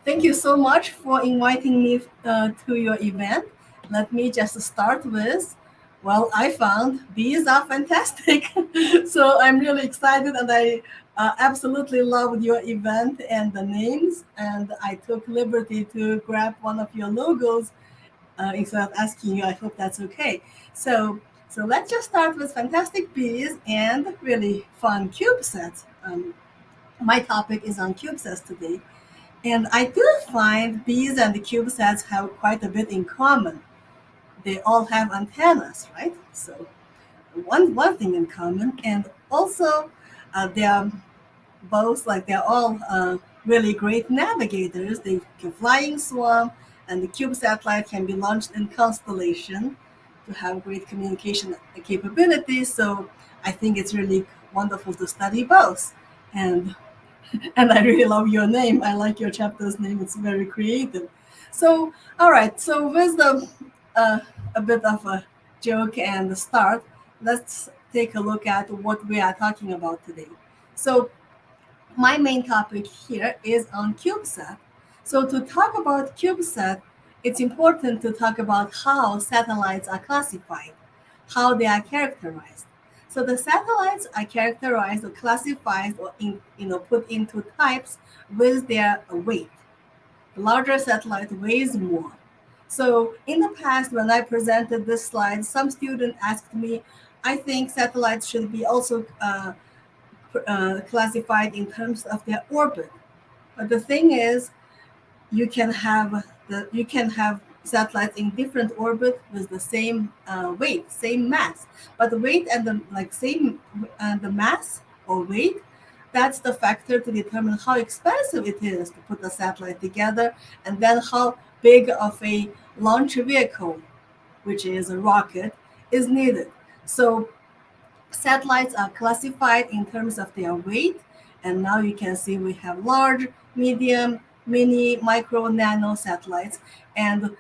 Thank you so much for inviting me to your event. Let me just start with, well, I found bees are fantastic. So I'm really excited and I absolutely loved your event and the names. And I took liberty to grab one of your logos instead of asking you. I hope that's okay. So, so let's just start with fantastic bees and really fun CubeSats. My topic is on CubeSats today. And I do find bees and the CubeSats have quite a bit in common. They all have antennas, right? So one thing in common, and also they are both like they're all really great navigators. They can fly in swarm, and the Cube satellite can be launched in constellation to have great communication capabilities. So I think it's really wonderful to study both. And and I really love your name. I like your chapter's name. It's very creative. So, all right. So, with uh, a bit of a joke and the start, let's take a look at what we are talking about today. So, my main topic here is on CubeSat. So, to talk about CubeSat, it's important to talk about how satellites are classified, how they are characterized. So the satellites are characterized or classified or put into types with their weight. The larger satellite weighs more. So in the past, when I presented this slide, some student asked me, I think satellites should be also classified in terms of their orbit. But the thing is, you can have satellites in different orbit with the same weight, same mass. But the weight and the like same the mass or weight, that's the factor to determine how expensive it is to put the satellite together, and then how big of a launch vehicle, which is a rocket, is needed. So satellites are classified in terms of their weight, and now you can see we have large, medium, mini, micro, nano satellites, and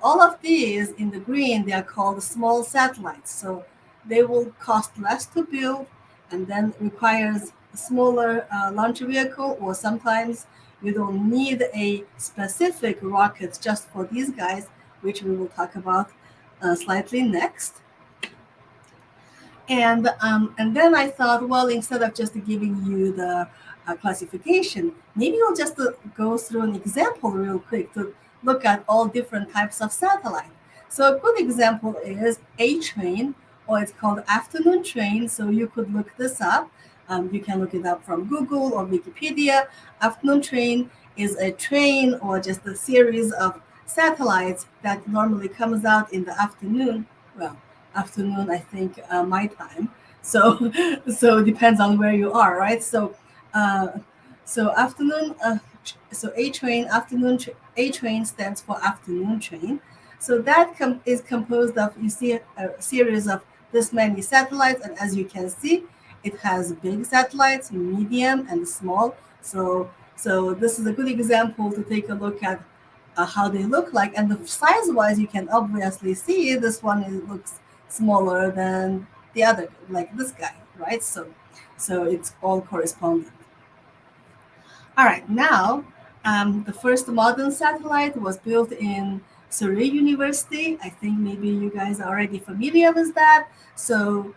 all of these in the green they are called small satellites. So they will cost less to build, and then requires a smaller launch vehicle, or sometimes you don't need a specific rocket just for these guys, which we will talk about slightly next. And then I thought, well, instead of just giving you the classification, maybe we'll just go through an example real quick to look at all different types of satellite. So a good example is A train, or it's called afternoon train. So you could look this up. You can look it up from Google or Wikipedia. Afternoon train is a train or just a series of satellites that normally comes out in the afternoon. Well, afternoon, I think, my time. So, so it depends on where you are, right? Uh, so afternoon, so A train, A train stands for afternoon train. So that is composed of, you see, a series of this many satellites, and as you can see, it has big satellites, medium, and small. So this is a good example to take a look at how they look like, and the size-wise, you can obviously see this one looks smaller than the other, like this guy, right? So it's all corresponding. All right, now the first modern satellite was built in Surrey University. I think maybe you guys are already familiar with that. So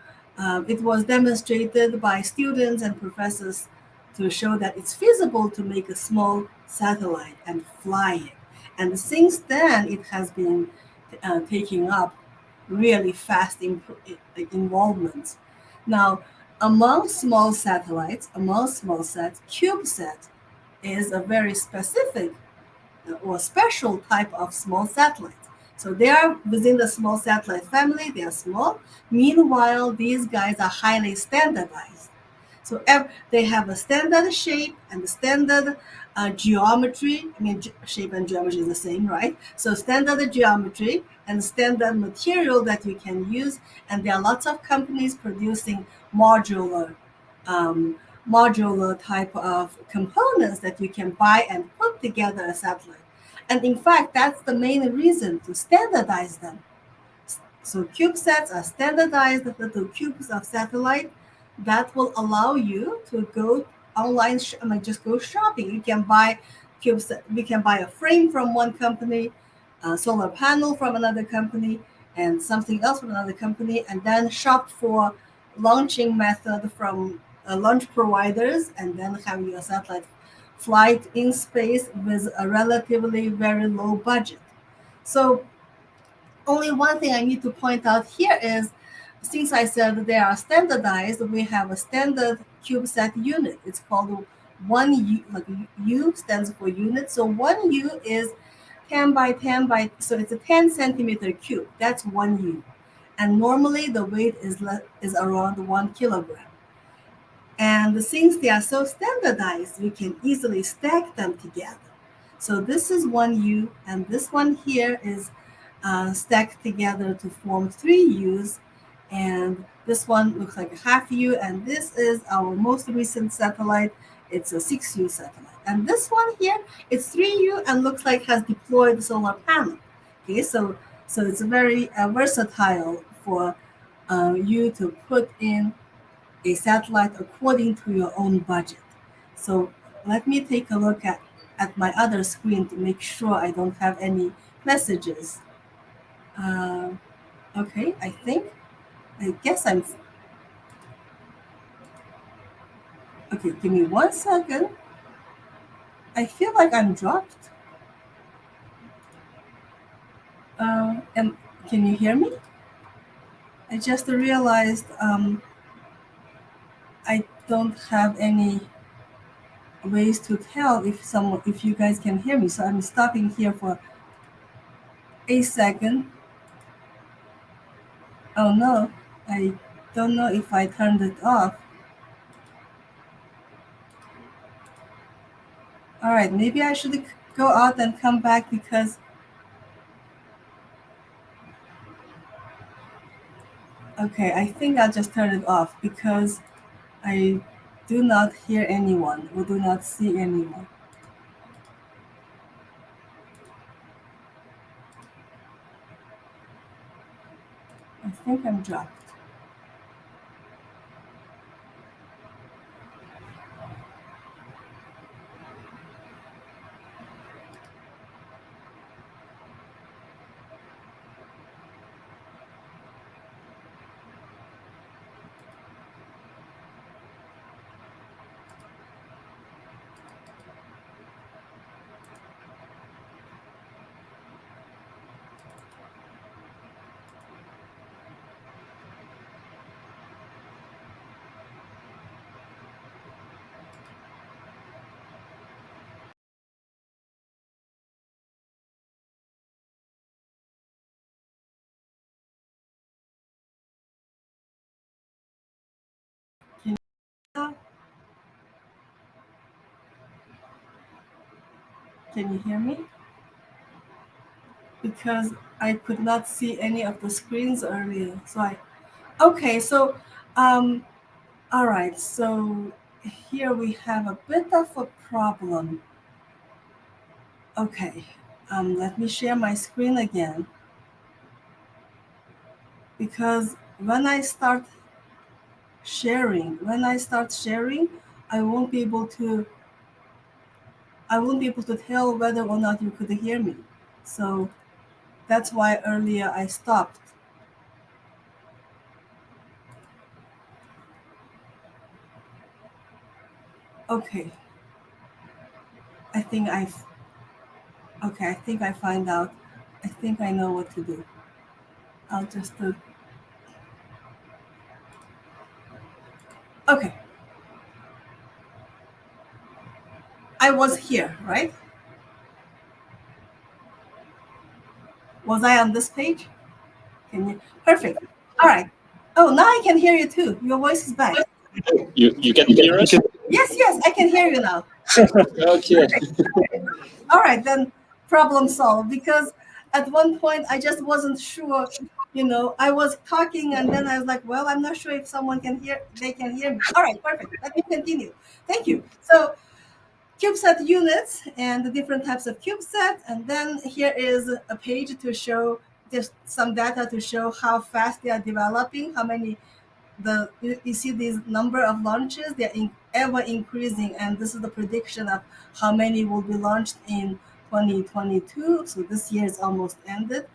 it was demonstrated by students and professors to show that it's feasible to make a small satellite and fly it. And since then, it has been taking up really fast involvement. Now, among small sets, CubeSat is a very specific or special type of small satellite. So they are within the small satellite family, they are small. Meanwhile, these guys are highly standardized. So they have a standard shape and standard geometry. I mean, shape and geometry is the same, right? So standard geometry and standard material that you can use. And there are lots of companies producing modular um, modular type of components that you can buy and put together a satellite. And in fact, that's the main reason to standardize them. So CubeSats are standardized little cubes of satellite that will allow you to go online, just go shopping. You can buy CubeSat. We can buy a frame from one company, a solar panel from another company, and something else from another company, and then shop for launching method from launch providers, and then have your satellite flight in space with a relatively very low budget. So only one thing I need to point out here is, since I said they are standardized, we have a standard CubeSat unit. It's called 1U, like U stands for unit. So 1U is 10 by 10 by, so it's a 10 centimeter cube. That's 1U. And normally the weight is around 1 kilogram. And since they are so standardized, we can easily stack them together. So this is 1U, and this one here is stacked together to form 3Us. And this one looks like a half U, and this is our most recent satellite. It's a 6U satellite. And this one here, it's 3U and looks like has deployed solar panel. Okay, so it's very versatile for you to put in a satellite according to your own budget. So let me take a look at my other screen to make sure I don't have any messages. Uh, okay, I guess I'm, okay, give me 1 second. I feel like I'm dropped. And can you hear me? I just realized I don't have any ways to tell if you guys can hear me. So I'm stopping here for a second. Oh no, I don't know if I turned it off. All right, maybe I should go out and come back because, okay, I think I'll just turn it off because I do not hear anyone or do not see anyone. I think I'm dropped. Can you, can you hear me? Because I could not see any of the screens earlier. Okay, so, um, all right, so here we have a bit of a problem. Okay, let me share my screen again because when I start sharing, I won't be able to tell whether or not you could hear me. So that's why earlier I stopped. Okay, I think I've okay, I think I find out. I think I know what to do. I'll just do. Okay, I was here, right? Was I on this page? Can you? Perfect. All right. Oh, now I can hear you too. Your voice is back. You can hear us? Yes, I can hear you now. Okay. All right, then problem solved. Because at one point I just wasn't sure. I was talking and then I was like, well, I'm not sure if they can hear me. All right, perfect. Let me continue. Thank you. So CubeSat units and the different types of CubeSat. And then here is a page to show just some data to show how fast they are developing, how many, you see these number of launches, they're ever increasing, and this is the prediction of how many will be launched in 2022. So this year is almost ended.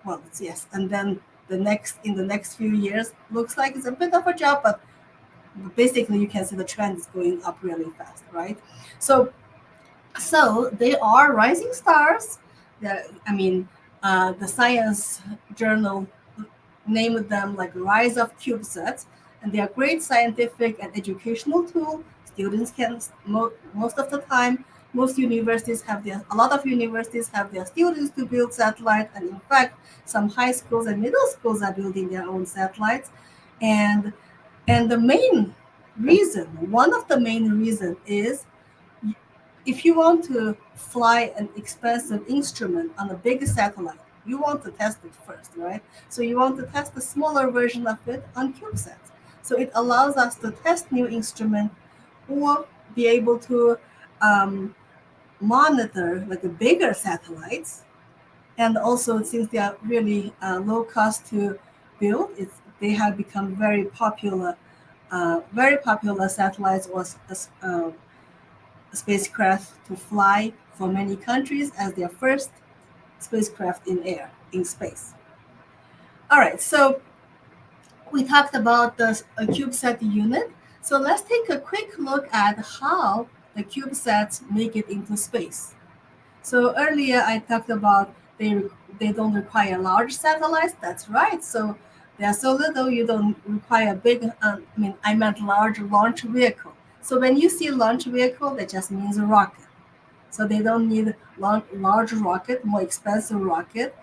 Well, it's yes, and then the next few years looks like it's a bit of a job, but basically you can see the trend is going up really fast, right? So they are rising stars. I mean, the science journal named them like Rise of CubeSats, and they are great scientific and educational tool. Students can most of the time, a lot of universities have their students to build satellites, and in fact, some high schools and middle schools are building their own satellites, and the main reason, one of the main reason is if you want to fly an expensive instrument on a big satellite, you want to test it first, right? So you want to test the smaller version of it on CubeSats. So it allows us to test new instrument or be able to um, monitor like the bigger satellites. And also, since they are really low cost to build, they have become very popular satellites or spacecraft to fly for many countries as their first spacecraft in space. All right, so we talked about the CubeSat unit. So let's take a quick look at how the CubeSats make it into space. So earlier I talked about they don't require large satellites. That's right. So they are so little you don't require big. I meant large launch vehicle. So when you see launch vehicle, that just means a rocket. So they don't need large rocket, more expensive rocket.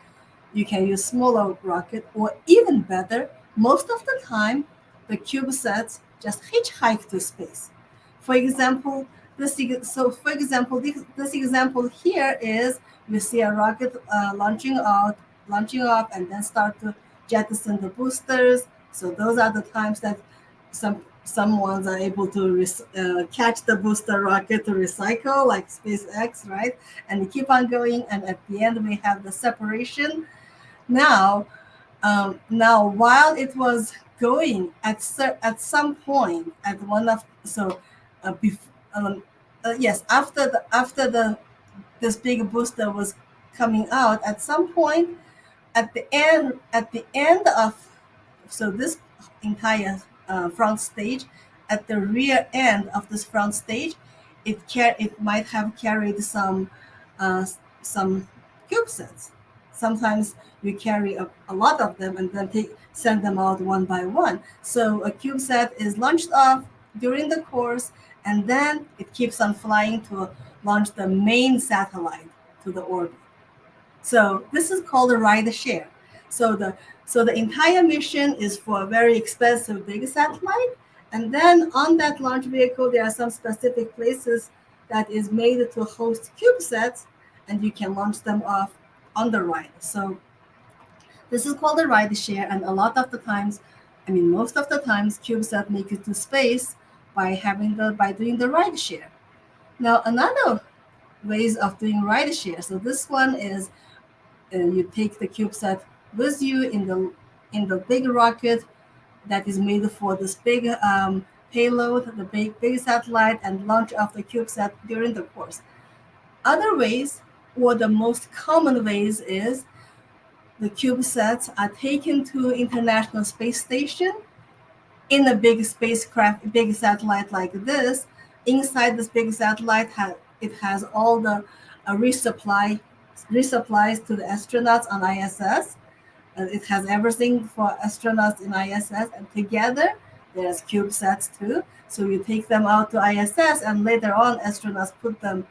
You can use smaller rocket, or even better, most of the time, the CubeSats just hitchhike to space. For example, this example here is you see a rocket launching off, and then start to jettison the boosters. So those are the times that some ones are able to catch the booster rocket to recycle, like SpaceX, right? And they keep on going, and at the end we have the separation. Now, while it was going at some point at one of so, yes, after the this big booster was coming out, at some point at the end of this entire front stage, at the rear end of this front stage, it might have carried uh, some CubeSats. Sometimes you carry a lot of them and then send them out one by one. So a CubeSat is launched off during the course, and then it keeps on flying to launch the main satellite to the orbit. So this is called a ride share. So the entire mission is for a very expensive big satellite, and then on that launch vehicle there are some specific places that is made to host CubeSats, and you can launch them off on the ride. So this is called a ride share, and a lot of the times, most of the times, CubeSat make it to space by doing the ride share. Now another ways of doing ride share. So this one is you take the CubeSat with you in the big rocket that is made for this big payload, the big satellite, and launch of the CubeSat during the course. Other ways, or the most common ways, is the CubeSats are taken to International Space Station in a big spacecraft, big satellite like this. Inside this big satellite, it has all the resupplies to the astronauts on ISS. It has everything for astronauts in ISS, and together there's CubeSats too. So you take them out to ISS, and later on, astronauts put them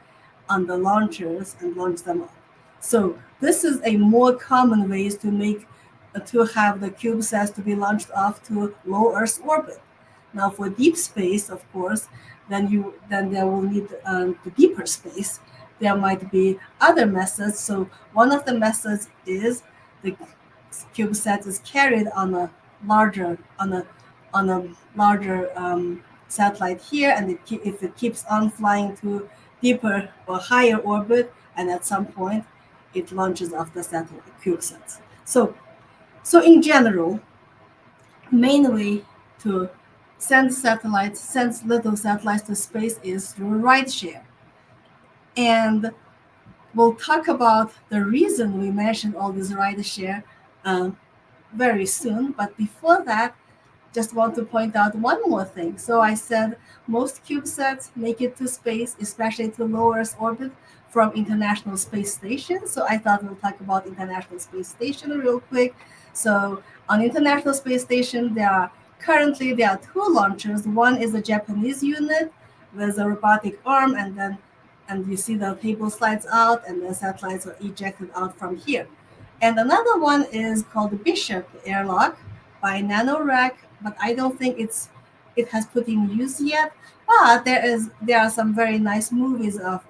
on the launchers and launch them up. So this is a more common ways to have the CubeSats to be launched off to low Earth orbit. Now, for deep space, of course, then there will need the deeper space. There might be other methods. So one of the methods is the CubeSat is carried on a larger satellite here, and if it keeps on flying to deeper or higher orbit, and at some point it launches off the satellite CubeSats. So in general, main way to sends little satellites to space is through rideshare. And we'll talk about the reason we mentioned all this rideshare um, very soon. But before that, just want to point out one more thing. So I said most CubeSats make it to space, especially to low Earth orbit from International Space Station. So I thought we'll talk about International Space Station real quick. So on International Space Station, there are two launchers. One is a Japanese unit with a robotic arm, and you see the table slides out, and the satellites are ejected out from here. And another one is called the Bishop airlock by NanoRack, but I don't think it has put in use yet. But there are some very nice movies of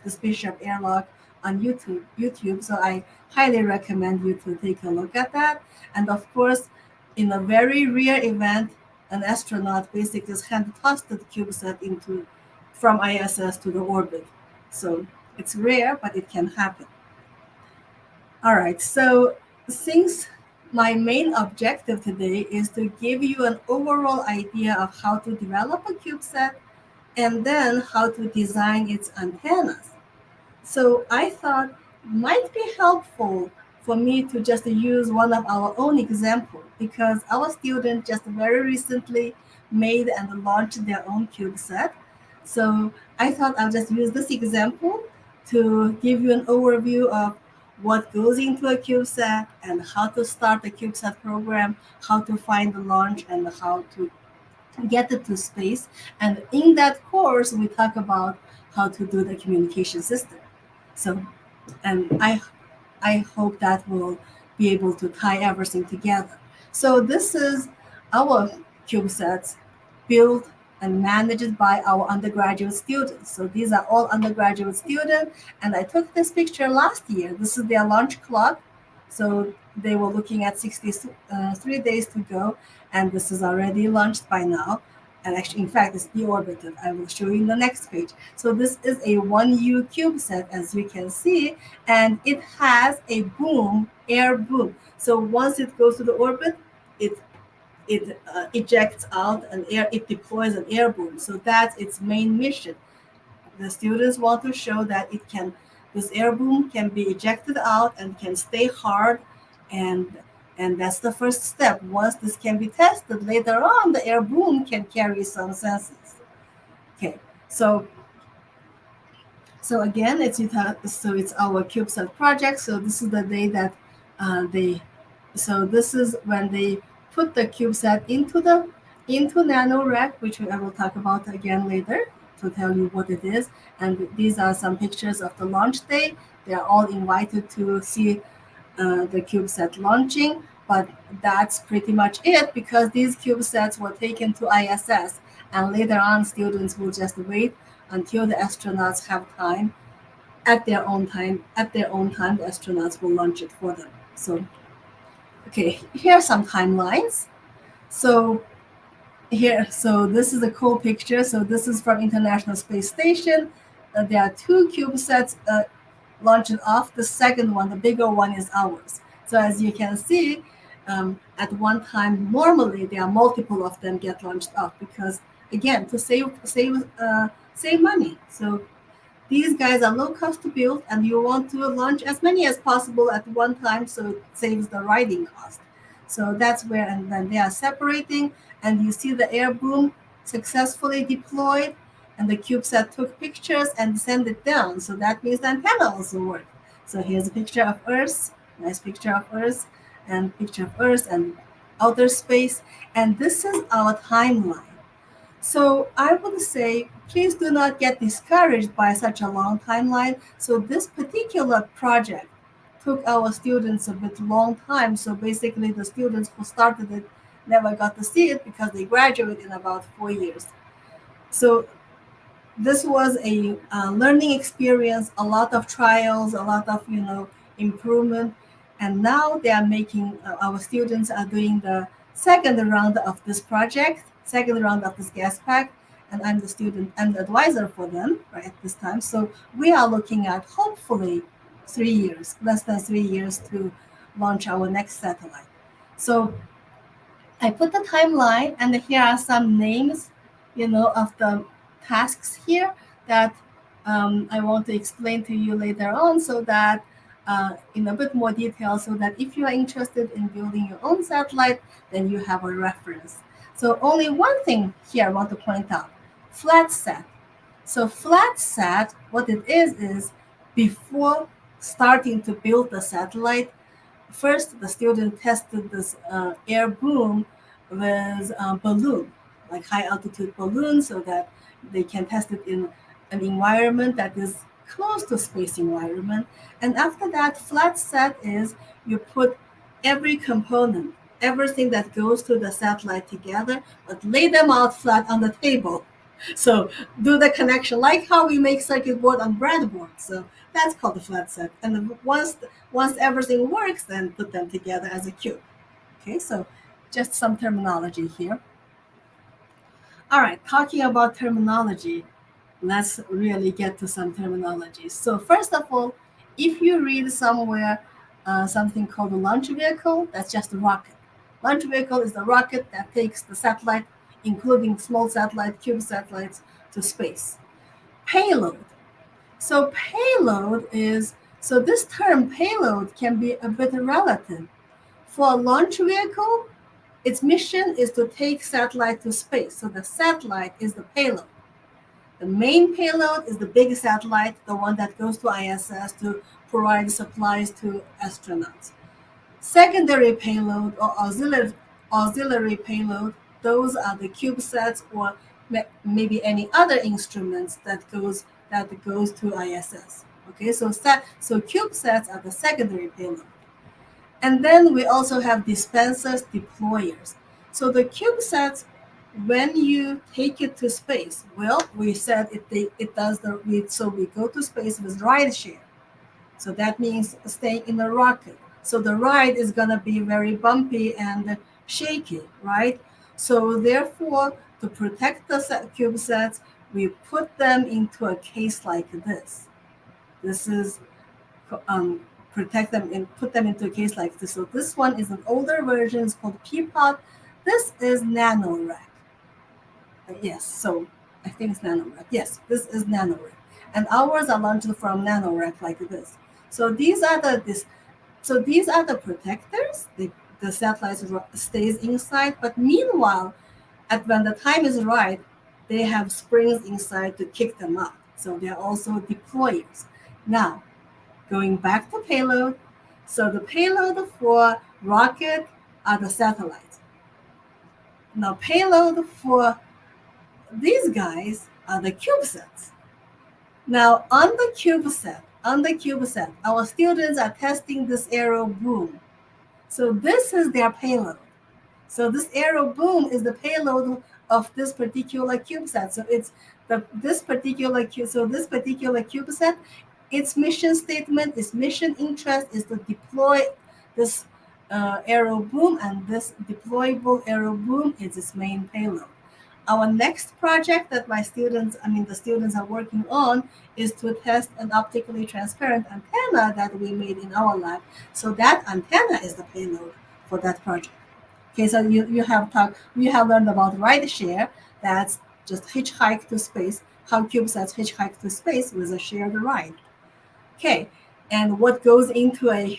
this Bishop airlock on YouTube. So I highly recommend you to take a look at that. And of course, in a very rare event, an astronaut basically just hand tossed the CubeSat into from ISS to the orbit. So it's rare, but it can happen. All right, so since my main objective today is to give you an overall idea of how to develop a CubeSat and then how to design its antennas. So I thought might be helpful for me to just use one of our own example because our student just very recently made and launched their own CubeSat. So I thought I'll just use this example to give you an overview of what goes into a CubeSat and how to start a CubeSat program, how to find the launch, and how to get it to space. And in that course, we talk about how to do the communication system. So, and I hope that will be able to tie everything together. So this is our CubeSats built and managed by our undergraduate students. So these are all undergraduate students, and I took this picture last year. This is their launch clock. So they were looking at 63 days to go, and this is already launched by now. And actually, in fact, it's deorbited. I will show you in the next page. So this is a 1U CubeSat, as you can see, and it has a boom, air boom. So once it goes to the orbit, it ejects out an air, it deploys an air boom. So that's its main mission. The students want to show that this air boom can be ejected out and can stay hard, and that's the first step. Once this can be tested, later on the air boom can carry some sensors. Okay, so again, it's our CubeSat project. So this is the day that they. So this is when they put the CubeSat into NanoRack, which I will talk about again later to tell you what it is. And these are some pictures of the launch day. They are all invited to see the CubeSat launching, but that's pretty much it because these CubeSats were taken to ISS, and later on students will just wait until the astronauts have time. At their own time, the astronauts will launch it for them. So, okay, here are some timelines. So so this is a cool picture. So this is from International Space Station. There are two CubeSats launching off. The second one, the bigger one, is ours. So as you can see, at one time, normally there are multiple of them get launched off because, again, to save money. So these guys are low cost to build, and you want to launch as many as possible at one time, so it saves the riding cost. So that's where, and then they are separating, and you see the air boom successfully deployed, and the CubeSat took pictures and sent it down. So that means the antenna also worked. So here's a picture of Earth, nice picture of Earth, and picture of Earth and outer space, and this is our timeline. So I would say, please do not get discouraged by such a long timeline. So this particular project took our students a bit long time. So basically the students who started it never got to see it because they graduated in about 4 years. So this was a learning experience, a lot of trials, a lot of improvement, and now they are making. Our students are doing the second round of this project, second round of this gas pack, and I'm the student, I'm the advisor for them right at this time. So we are looking at hopefully 3 years, less than 3 years to launch our next satellite. So I put the timeline, and here are some names, of the tasks here that I want to explain to you later on, so that in a bit more detail, so that if you are interested in building your own satellite, then you have a reference. So only one thing here I want to point out: flat sat. So flat sat, what it is before starting to build the satellite, first, the student tested this air boom with balloon, like high altitude balloon, so that they can test it in an environment that is close to space environment. And after that, flat set is you put every component, everything that goes to the satellite together, but lay them out flat on the table. So do the connection like how we make circuit board on breadboard. So that's called the flat set. And once everything works, then put them together as a cube. Okay, so just some terminology here. All right, talking about terminology, let's really get to some terminology. So first of all, if you read somewhere something called a launch vehicle, that's just a rocket. Launch vehicle is the rocket that takes the satellite, including small satellite, cube satellites, to space. Payload. So payload is, so this term payload can be a bit relative. For a launch vehicle, its mission is to take satellite to space. So the satellite is the payload. The main payload is the big satellite, the one that goes to ISS to provide supplies to astronauts. Secondary payload or auxiliary payload, those are the CubeSats or maybe any other instruments that goes to ISS. Okay, so CubeSats are the secondary payload. And then we also have dispensers, deployers. So the CubeSats, when you take it to space, well, we said it does so we go to space with ride share. So that means staying in the rocket. So the ride is going to be very bumpy and shaky, right? So therefore, to protect the CubeSats, we put them into a case like this. This is protect them and put them into a case like this. So this one is an older version. It's called Peapod. This is NanoRack. Yes, so I think it's NanoRack. Yes, this is NanoRack. And ours are launched from NanoRack like this. So these are the protectors. The satellite stays inside, but meanwhile, when the time is right, they have springs inside to kick them out. So they're also deployers. Now, going back to payload. So the payload for rocket are the satellites. Now payload for these guys are the CubeSats. Now on the CubeSat, our students are testing this aero boom. So this is their payload. So this aero boom is the payload of this particular CubeSat. So it's this particular CubeSat, its mission statement, its mission interest is to deploy this aero boom, and this deployable aero boom is its main payload. Our next project that the students are working on is to test an optically transparent antenna that we made in our lab. So that antenna is the payload for that project. Okay, so we have learned about rideshare. That's just hitchhike to space. How CubeSats hitchhike to space with a shared ride. Okay, and what's inside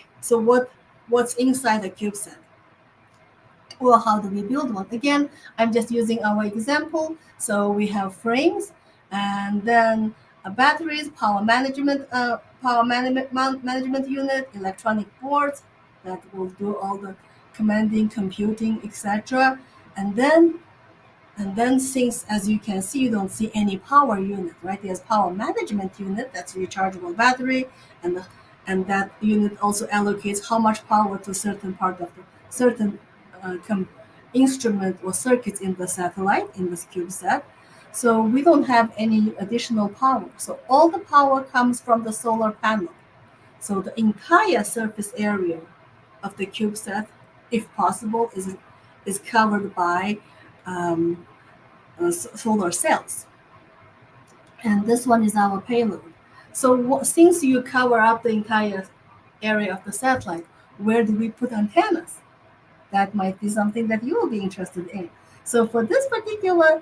a CubeSat? Well, how do we build one? Again, I'm just using our example. So we have frames, and then batteries, power management unit, electronic boards that will do all the commanding, computing, etc. And then since, as you can see, you don't see any power unit, right? There's power management unit, that's rechargeable battery, and that unit also allocates how much power to certain part of the certain instrument or circuits in the satellite, in this CubeSat. So we don't have any additional power. So all the power comes from the solar panel. So the entire surface area of the CubeSat, if possible, is covered by solar cells. And this one is our payload. So since you cover up the entire area of the satellite, where do we put antennas? that might be something that you will be interested in. So for this particular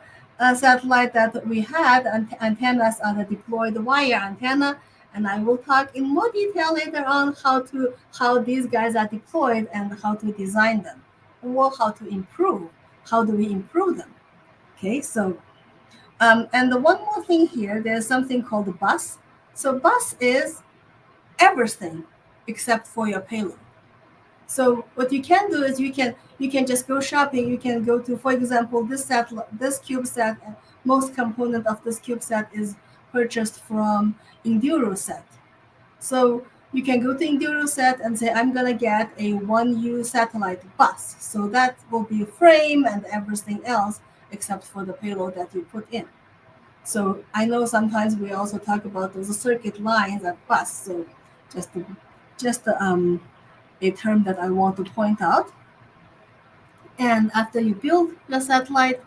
satellite that we had, antennas are the deployed wire antenna, and I will talk in more detail later on how these guys are deployed and how to design them, or how to improve. How do we improve them? Okay, so and the one more thing here, there's something called a bus. So bus is everything except for your payload. So what you can do is you can just go shopping. You can go to, for example, this CubeSat. Most component of this CubeSat is purchased from EnduroSat. So you can go to EnduroSat and say, I'm gonna get a 1U satellite bus. So that will be frame and everything else except for the payload that you put in. So I know sometimes we also talk about those circuit lines at bus. So just a term that I want to point out. And after you build the satellite,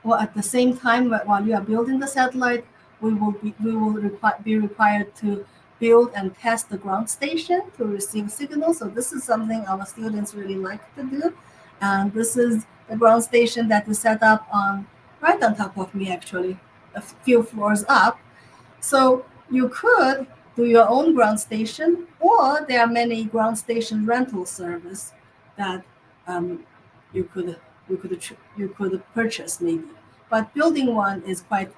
or at the same time while you are building the satellite, we will be required to build and test the ground station to receive signals. So this is something our students really like to do. And this is the ground station that is set up on right on top of me, actually, a few floors up. So you could do your own ground station, or there are many ground station rental service that um, you could you could purchase maybe. But building one is quite,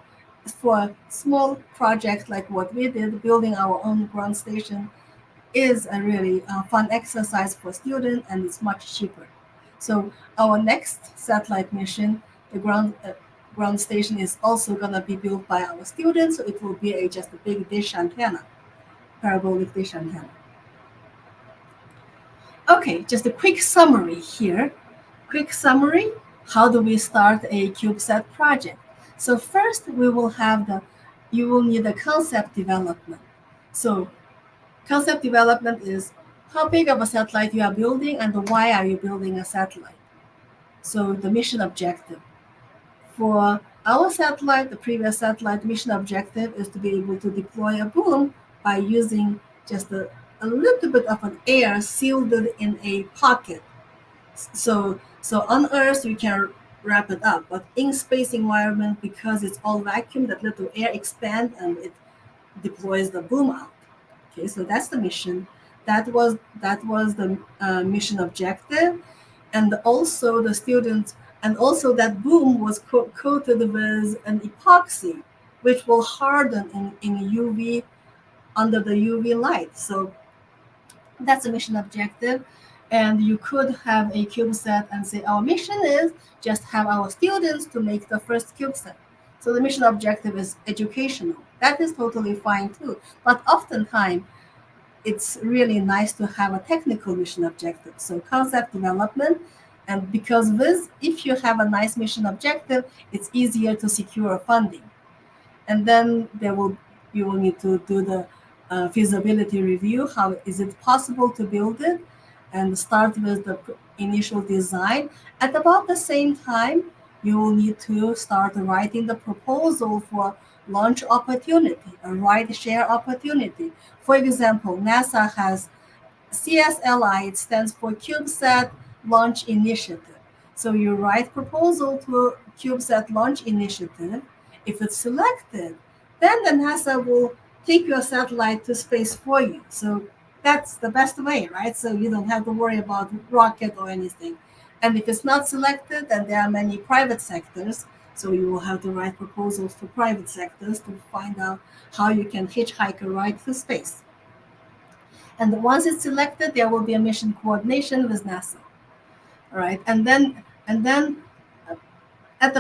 for a small project like what we did. Building our own ground station is a really fun exercise for students, and it's much cheaper. So our next satellite mission, the ground station, is also going to be built by our students. So it will be just a big dish antenna, parabolic dish antenna. Okay, just a quick summary here. Quick summary, how do we start a CubeSat project? So first you will need a concept development. So concept development is how big of a satellite you are building and why are you building a satellite. So the mission objective. For our satellite, the previous satellite mission objective is to be able to deploy a boom by using just a little bit of an air sealed in a pocket. So on Earth you can wrap it up, but in space environment, because it's all vacuum, that little air expands and it deploys the boom out. Okay, so that's the mission. That was the mission objective, and also the students, and also that boom was coated with an epoxy, which will harden in UV, under the UV light. So that's a mission objective. And you could have a CubeSat and say, our mission is just have our students to make the first CubeSat. So the mission objective is educational. That is totally fine too. But oftentimes, it's really nice to have a technical mission objective. So concept development, and because if you have a nice mission objective, it's easier to secure funding. And then you will need to do the feasibility review. How is it possible to build it? And start with the initial design. At about the same time, you will need to start writing the proposal for launch opportunity, a ride share opportunity. For example, NASA has CSLI, it stands for CubeSat Launch Initiative. So you write proposal to CubeSat Launch Initiative. If it's selected, then the NASA will take your satellite to space for you. So that's the best way, right? So you don't have to worry about rocket or anything. And if it's not selected, then there are many private sectors. So you will have to write proposals for private sectors to find out how you can hitchhike a ride to space. And once it's selected, there will be a mission coordination with NASA. All right, and then at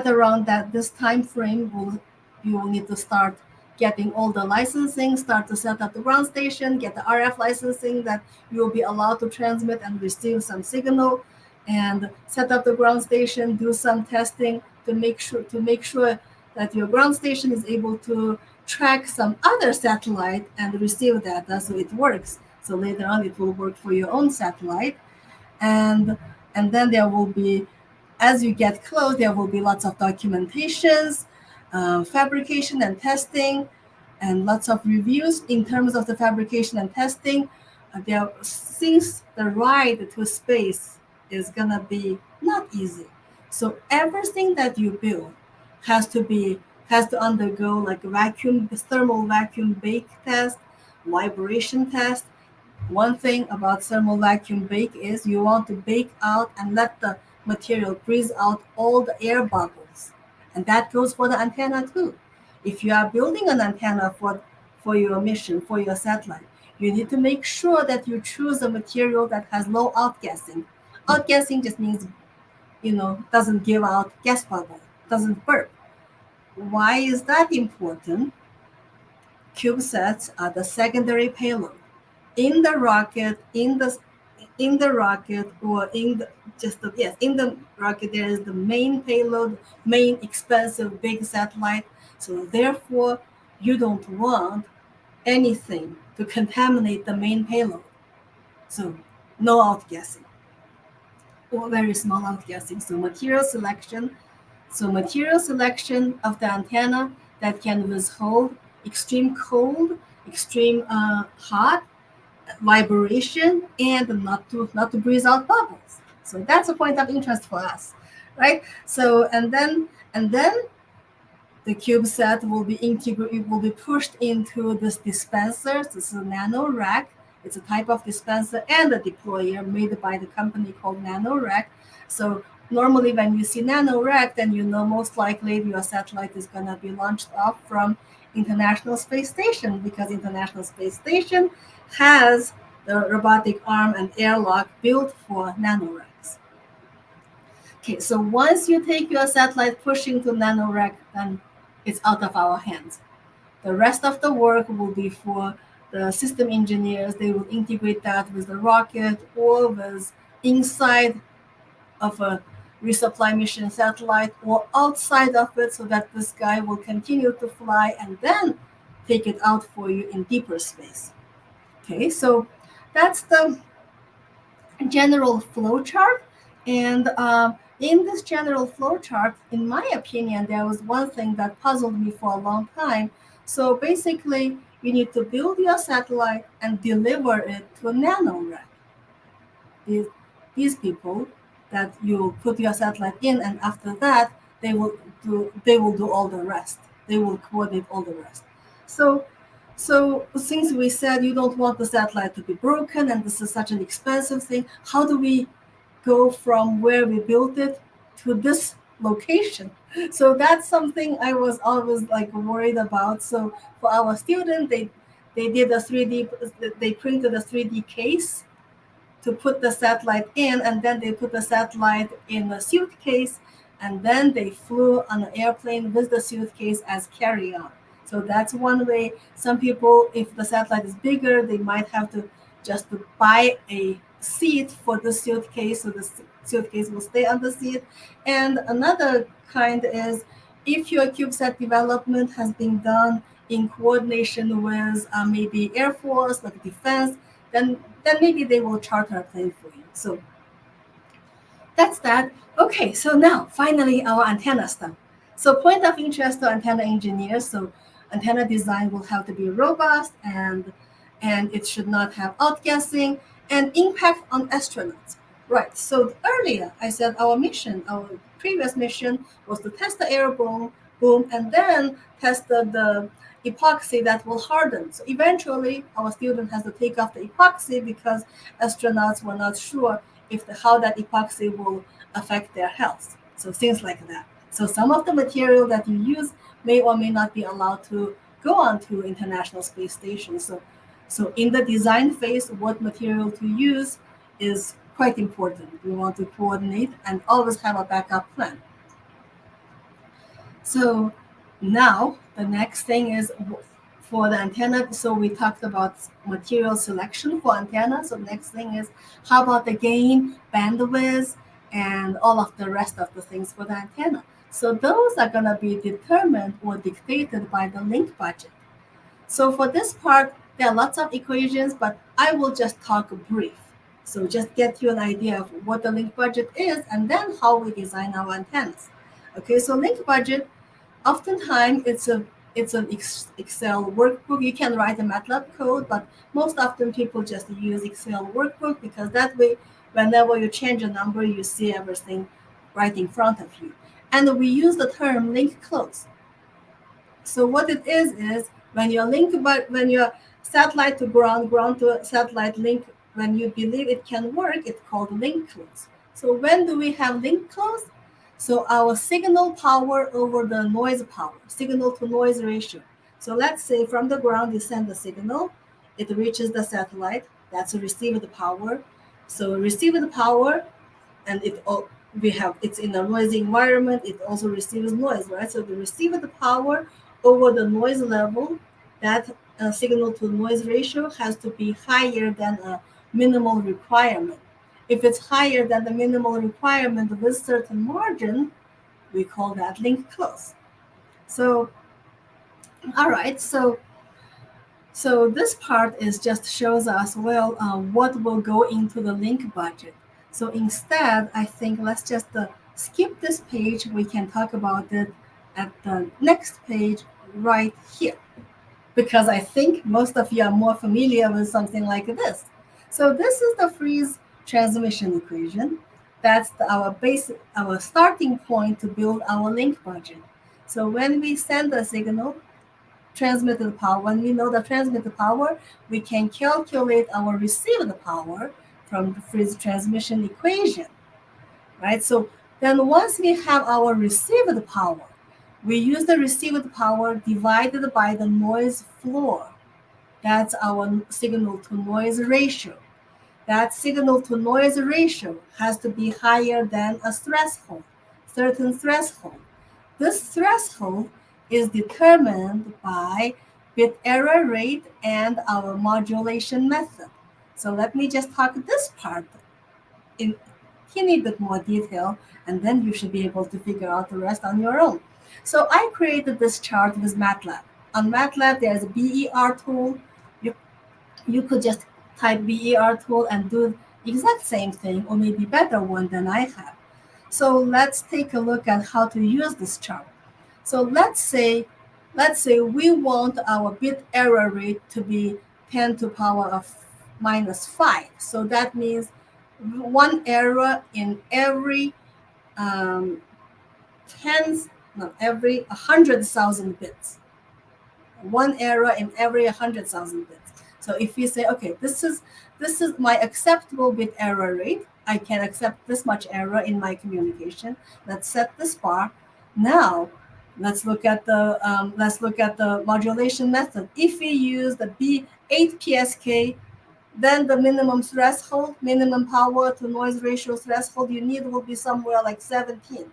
around this time frame, you will need to start getting all the licensing, start to set up the ground station, get the RF licensing that you will be allowed to transmit and receive some signal, and set up the ground station, do some testing to make sure that your ground station is able to track some other satellite and receive data so it works. So later on it will work for your own satellite. And then there will be, as you get close, there will be lots of documentations, fabrication and testing, and lots of reviews. In terms of the fabrication and testing, since the ride to space is gonna be not easy. So everything that you build has to be has to undergo like a vacuum, thermal vacuum bake test, vibration test. One thing about thermal vacuum bake is you want to bake out and let the material breathe out all the air bubbles. And that goes for the antenna too. If you are building an antenna for your mission, for your satellite, you need to make sure that you choose a material that has low outgassing. Outgassing just means, doesn't give out gas bubble, doesn't burp. Why is that important? CubeSats are the secondary payload in the rocket, or in the just the, yes in the rocket there is the main payload, main expensive big satellite. So therefore you don't want anything to contaminate the main payload. So no outgassing or very small outgassing. So material selection of the antenna that can withhold extreme cold, extreme hot, vibration, and not to breathe out bubbles. So that's a point of interest for us, right? So and then the CubeSat will be pushed into this dispenser. This is a nano rack. It's a type of dispenser and a deployer made by the company called Nano Rack. So normally when you see Nano Rack, then you know most likely your satellite is gonna be launched off from International Space Station, because International Space Station has the robotic arm and airlock built for nanoracks. Okay, so once you take your satellite pushing to nanorack, then it's out of our hands. The rest of the work will be for the system engineers. They will integrate that with the rocket or with inside of a resupply mission satellite or outside of it, so that this guy will continue to fly and then take it out for you in deeper space. Okay, so that's the general flow chart. And in this general flow chart, in my opinion, there was one thing that puzzled me for a long time. So basically, you need to build your satellite and deliver it to a nanorack. These, these people that you put your satellite in, and after that, they will do all the rest. They will coordinate all the rest. So so since we said you don't want the satellite to be broken and this is such an expensive thing, how do we go from where we built it to this location? So that's something I was always like worried about. So for our student, they did a 3D, they printed a 3D case to put the satellite in, and then they put the satellite in a suitcase, and then they flew on an airplane with the suitcase as carry-on. So that's one way. Some people, if the satellite is bigger, they might have to just to buy a seat for the suitcase, so the suitcase will stay on the seat. And another kind is if your CubeSat development has been done in coordination with maybe Air Force, like defense, then maybe they will charter a plane for you. So that's that. Okay, so now finally our antenna stuff. So point of interest to antenna engineers. So antenna design will have to be robust, and it should not have outgassing and impact on astronauts. Right. So earlier I said our previous mission was to test the air boom, and then test the epoxy that will harden. So eventually our student has to take off the epoxy because astronauts were not sure how that epoxy will affect their health. So things like that. So some of the material that you use may or may not be allowed to go onto International Space Station. So in the design phase, what material to use is quite important. We want to coordinate and always have a backup plan. So now the next thing is for the antenna. So we talked about material selection for antenna. So next thing is how about the gain, bandwidth, and all of the rest of the things for the antenna. So those are going to be determined or dictated by the link budget. So for this part, there are lots of equations, but I will just talk brief. So just get you an idea of what the link budget is and then how we design our antennas. Okay, so link budget, oftentimes it's an Excel workbook. You can write a MATLAB code, but most often people just use Excel workbook because that way whenever you change a number, you see everything right in front of you. And we use the term link close. So what it is when your link, but when your satellite to ground, ground to satellite link, when you believe it can work, it's called link close. So when do we have link close? So our signal power over the noise power, signal to noise ratio. So let's say from the ground you send the signal, it reaches the satellite, that's a received power. So received power, and we have it's in a noisy environment, it also receives noise, right? So the received power over the noise level, that signal to noise ratio has to be higher than a minimal requirement. If it's higher than the minimal requirement with certain margin, we call that link close. So all right, so this part is just shows us, well, what will go into the link budget. So instead, I think let's just skip this page. We can talk about it at the next page right here, because I think most of you are more familiar with something like this. So this is the freeze transmission equation. That's our starting point to build our link budget. So when we send a signal, transmitted power. When we know the transmitted power, we can calculate our received power from the freeze transmission equation, right? So then once we have our received power, we use the received power divided by the noise floor. That's our signal to noise ratio. That signal to noise ratio has to be higher than a threshold, certain threshold. This threshold is determined by bit error rate and our modulation method. So let me just talk this part in teeny bit more detail, and then you should be able to figure out the rest on your own. So I created this chart with MATLAB. On MATLAB, there's a BER tool. You, you could just type BER tool and do the exact same thing, or maybe better one than I have. So let's take a look at how to use this chart. So let's say we want our bit error rate to be 10 to the power of minus 5. So that means one error in every tens, not every 100,000 bits. One error in every 100,000 bits. So if we say, okay, this is my acceptable bit error rate, I can accept this much error in my communication. Let's set this bar. Now let's look at the modulation method. If we use the B8 PSK, then the minimum threshold, minimum power to noise ratio threshold you need will be somewhere like 17.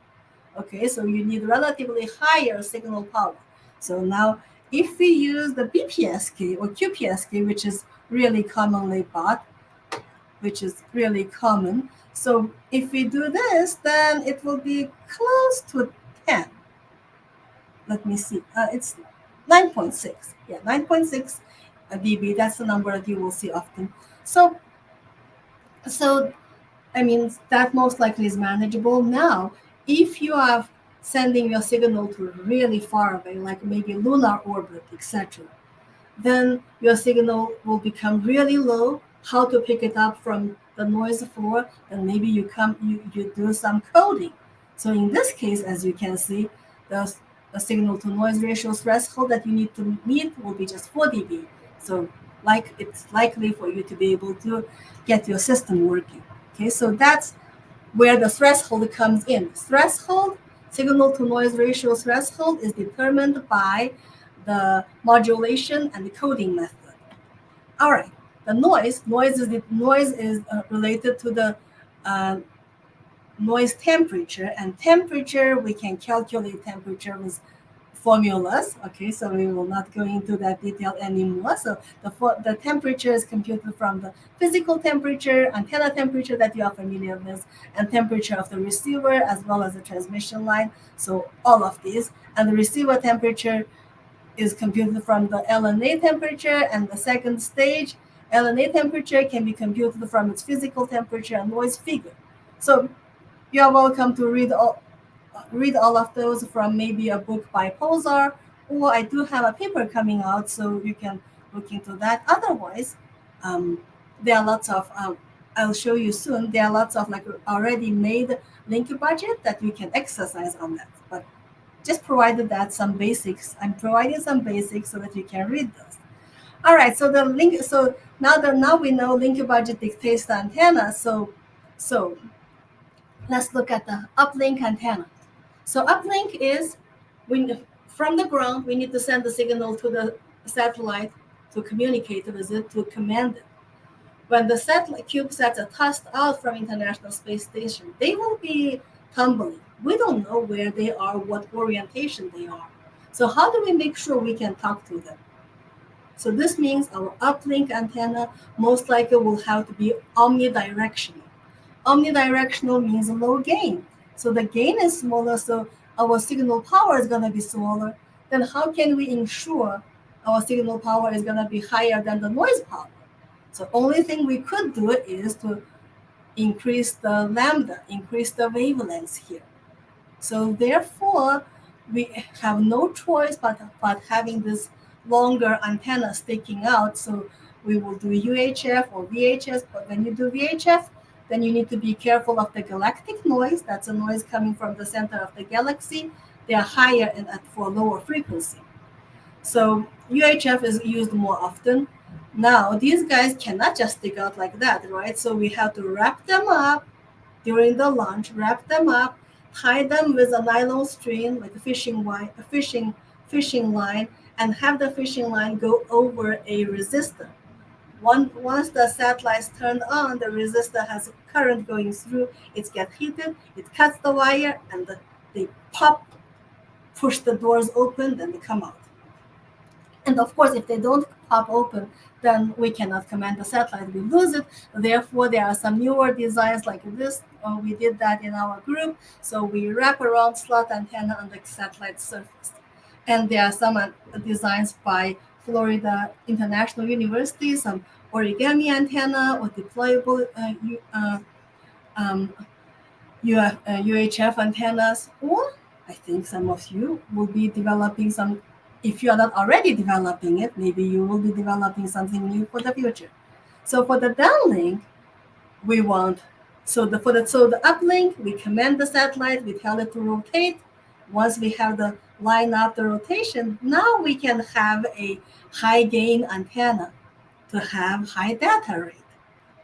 Okay, so you need relatively higher signal power. So now if we use the BPSK or QPSK, which is really commonly bought, which is really common. So if we do this, then it will be close to 10. Let me see. It's 9.6. Yeah, 9.6 dB. That's the number that you will see often. So I mean, that most likely is manageable. Now, if you are sending your signal to really far away, like maybe lunar orbit, etc., then your signal will become really low. How to pick it up from the noise floor? Then maybe you do some coding. So in this case, as you can see, the signal to noise ratio threshold that you need to meet will be just 4 dB. So like it's likely for you to be able to get your system working. Okay, so that's where the threshold comes in. Threshold, signal to noise ratio threshold, is determined by the modulation and the coding method. All right, the noise is related to the uh, noise temperature, and temperature we can calculate temperature with formulas. Okay, so we will not go into that detail anymore. So the temperature is computed from the physical temperature, antenna temperature that you are familiar with, and temperature of the receiver as well as the transmission line. So all of these, and the receiver temperature is computed from the LNA temperature, and the second stage LNA temperature can be computed from its physical temperature and noise figure. So you are welcome to read all of those from maybe a book by Posar, or I do have a paper coming out, so you can look into that. Otherwise, there are lots of I'll show you soon. There are lots of like already made link budget that we can exercise on that. But just provided that some basics. I'm providing some basics so that you can read those. All right. So the link. So now we know link budget dictates the antenna. So let's look at the uplink antenna. So uplink is from the ground we need to send the signal to the satellite to communicate with it, to command it. When the satellite CubeSats are tossed out from International Space Station, they will be tumbling. We don't know where they are, what orientation they are. So how do we make sure we can talk to them? So this means our uplink antenna most likely will have to be omnidirectional. Omnidirectional means low gain. So the gain is smaller, so our signal power is going to be smaller. Then how can we ensure our signal power is going to be higher than the noise power? So only thing we could do is to increase the lambda, increase the wavelengths here. So therefore, we have no choice but having this longer antenna sticking out. So we will do UHF or VHF. But when you do VHF, then you need to be careful of the galactic noise. That's a noise coming from the center of the galaxy. They are higher and for lower frequency. So UHF is used more often. Now, these guys cannot just stick out like that, right? So we have to wrap them up during the launch, wrap them up, tie them with a nylon string, like a fishing line, and have the fishing line go over a resistor. Once the satellite's turned on, the resistor has current going through. It gets heated, it cuts the wire, and they pop, push the doors open, then they come out. And of course, if they don't pop open, then we cannot command the satellite. We lose it. Therefore, there are some newer designs like this. We did that in our group. So we wrap around slot antenna on the satellite surface. And there are some designs by Florida International University, some origami antenna or deployable UHF antennas, or I think some of you will be developing some. If you are not already developing it, maybe you will be developing something new for the future. So for the downlink, we want so the uplink, we command the satellite, we tell it to rotate. Once we have the line up the rotation, now we can have a high gain antenna to have high data rate.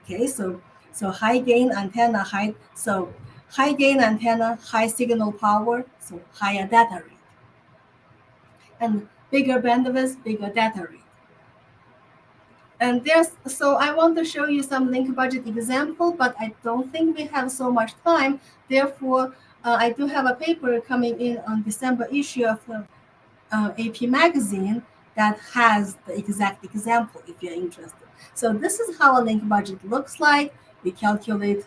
Okay, so high gain antenna, high gain antenna, high signal power, so higher data rate. And bigger bandwidth, bigger data rate. And so I want to show you some link budget example, but I don't think we have so much time. Therefore, I do have a paper coming in on December issue of the AP magazine that has the exact example if you're interested. So this is how a link budget looks like. We calculate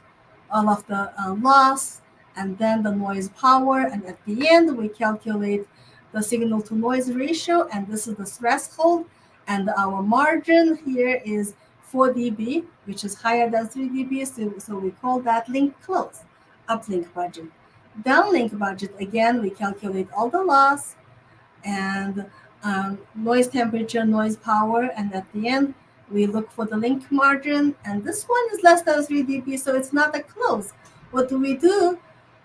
all of the loss and then the noise power, and at the end we calculate the signal to noise ratio, and this is the threshold, and our margin here is 4 dB, which is higher than 3 dB, so we call that link close, uplink budget. Downlink budget, again, we calculate all the loss and noise temperature, noise power, and at the end we look for the link margin, and this one is less than 3 dB, so it's not a close. What do?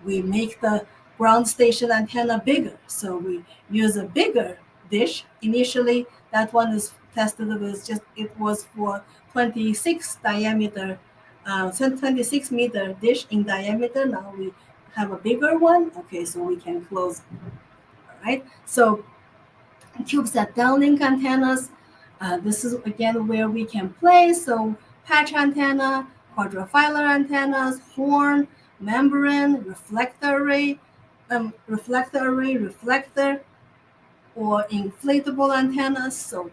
We make the ground station antenna bigger, so we use a bigger dish. Initially, that one is tested with it was for 26 diameter, 26 meter dish in diameter. Now we have a bigger one. Okay, so we can close. All right, so CubeSat downlink antennas. This is again where we can play. So patch antenna, quadrifilar antennas, horn, membrane, reflector array, or inflatable antennas. So,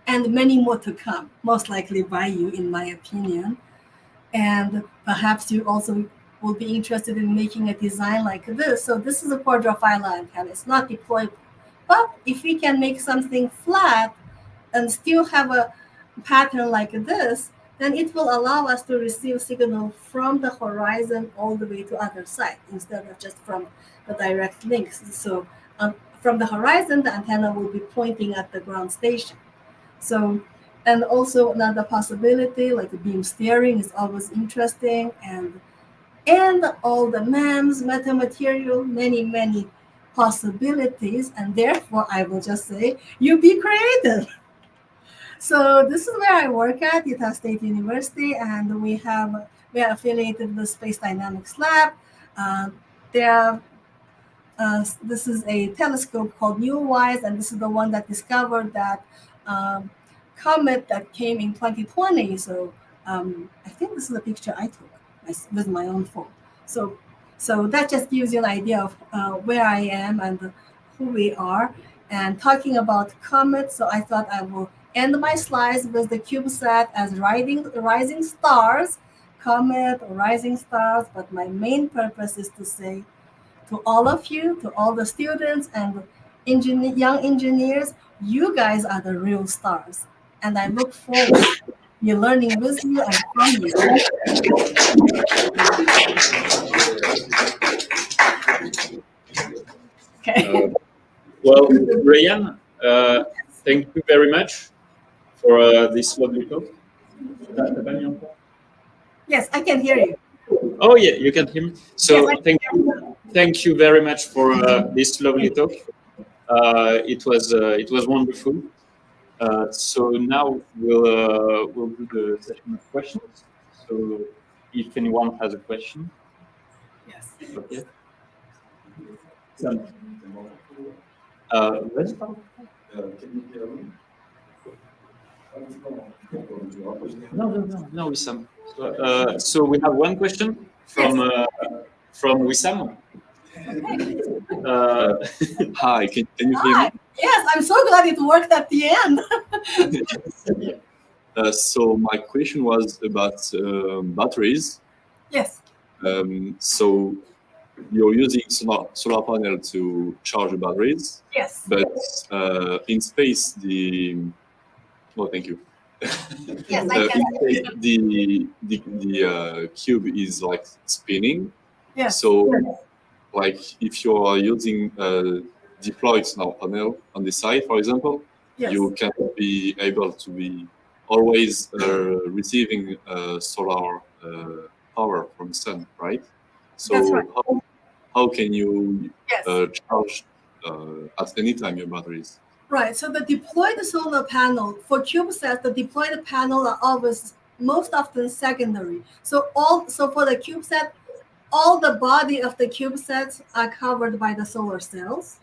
and many more to come, most likely by you, in my opinion. And perhaps you also will be interested in making a design like this. So this is a quadrifilar antenna. It's not deployable. But if we can make something flat and still have a pattern like this, then it will allow us to receive signal from the horizon all the way to other side instead of just from the direct links. So from the horizon, the antenna will be pointing at the ground station. So And also another possibility, like beam steering, is always interesting, and all the MEMS, metamaterial, many possibilities. And therefore, I will just say, you be creative. So this is where I work at Utah State University, and we are affiliated with the Space Dynamics Lab. Uh, there are this is a telescope called NEWWISE, and this is the one that discovered that um, comet that came in 2020. So I think this is a picture I took with my own phone. So, so that just gives you an idea of where I am and who we are. And talking about comets, so I thought I will end my slides with the CubeSat as rising stars, comet or rising stars. But my main purpose is to say to all of you, to all the students and young engineers, you guys are the real stars. And I look forward to learning with you and from you. Okay. Well, Reyhan, thank you very much for this lovely talk. Yes, I can hear you. Oh yeah, you can hear me. So Yes, I can hear you. thank you very much for this lovely talk. It was wonderful. So now we'll do the session of questions. So if anyone has a question, Yes. okay. Let's start. No, Wissam. So we have one question from Wissam. Hi, can you hear Hi. me? Yes, I'm so glad it worked at the end. So my question was about batteries. Yes. So you're using solar panel to charge the batteries, Yes. but in space thank you. Yes, I In can. space, the cube is like spinning. Yes. So like if you are using deployed solar panel on the side, for example, Yes. you cannot be able to be always receiving solar power from the sun, right? So That's right. how can you Yes. charge at any time your batteries? Right. So the deployed solar panel for CubeSats, the deployed panel are always most often secondary. So for the CubeSat, all the body of the CubeSats are covered by the solar cells,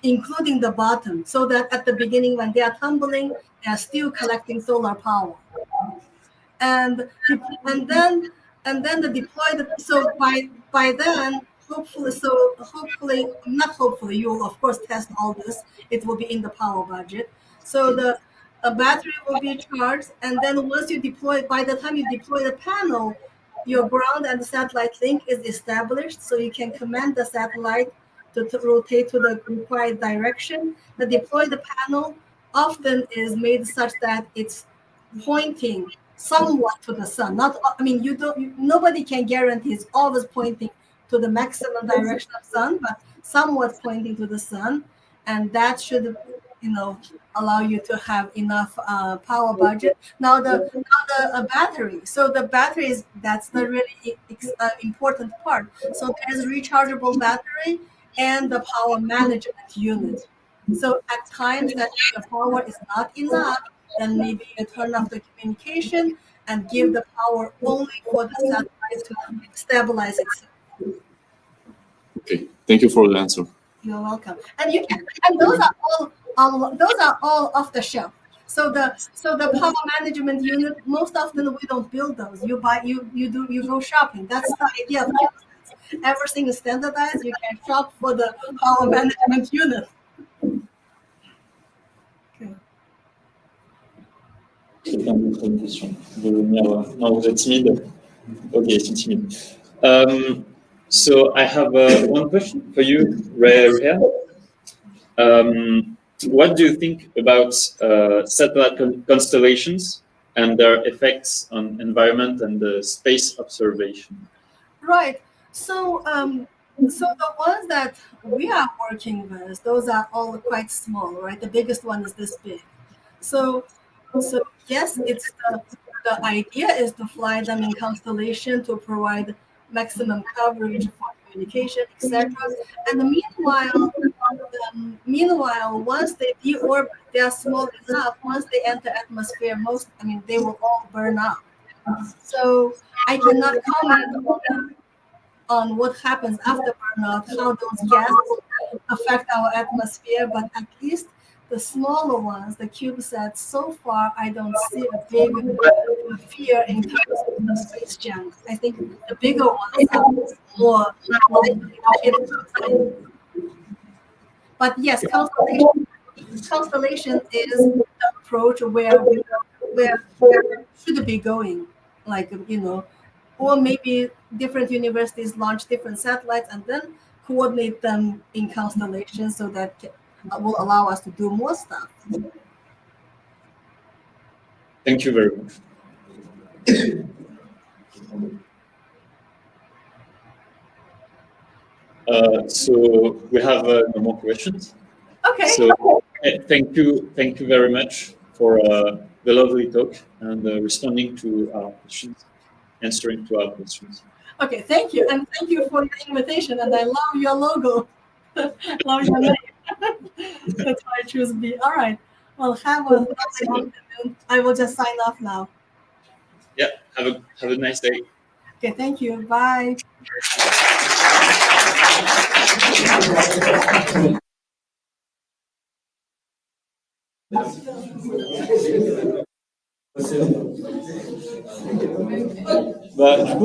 including the bottom, so that at the beginning when they are tumbling, they are still collecting solar power. And and then the deployed, so by then hopefully not hopefully, you will of course test all this, it will be in the power budget. So the a battery will be charged, and then once you deploy, by the time you deploy the panel, your ground and satellite link is established, so you can command the satellite to rotate to the required direction. The deployed panel often is made such that it's pointing somewhat to the sun. Not, I mean, nobody can guarantee it's always pointing to the maximum direction of sun, but somewhat pointing to the sun, and that should, allow you to have enough power budget. Now the battery. So the battery that's the really important part. So there's a rechargeable battery and the power management unit. So at times that if the power is not enough, then maybe you turn off the communication and give the power only for the satellite to stabilize itself. Okay, thank you for the answer. You're welcome. And those are all off the shelf. So the power management unit, most often we don't build those. You go shopping. That's the idea of CubeSats. Everything is standardized. You can shop for the power management unit. Okay. Une question. Non, vous êtes timide. Ok, je suis timide. So I have one question for you, Reyhan. What do you think about satellite constellations and their effects on environment and space observation? Right. So the ones that we are working with, those are all quite small, right? The biggest one is this big. So So yes, the idea is to fly them in constellation to provide maximum coverage for communication, etc. And meanwhile, once they deorbit, they are small enough. Once they enter atmosphere, they will all burn up. So I cannot comment on what happens after burnout, how those gases affect our atmosphere, but at least the smaller ones, the CubeSats, so far I don't see a big fear in terms of the space junk. I think the bigger ones are more likely to hit something. But yes, constellation is the approach where should be going, like or maybe different universities launch different satellites and then coordinate them in constellations so that will allow us to do more stuff. Thank you very much. So we have no more questions. Okay. So thank you very much for the lovely talk and responding to our questions, answering to our questions. Okay, thank you, and thank you for the invitation. And I love your logo. Love your name. That's why I choose B. All right. Well, have a lovely afternoon. I will just sign off now. Yeah. Have a nice day. Okay. Thank you. Bye. Bah,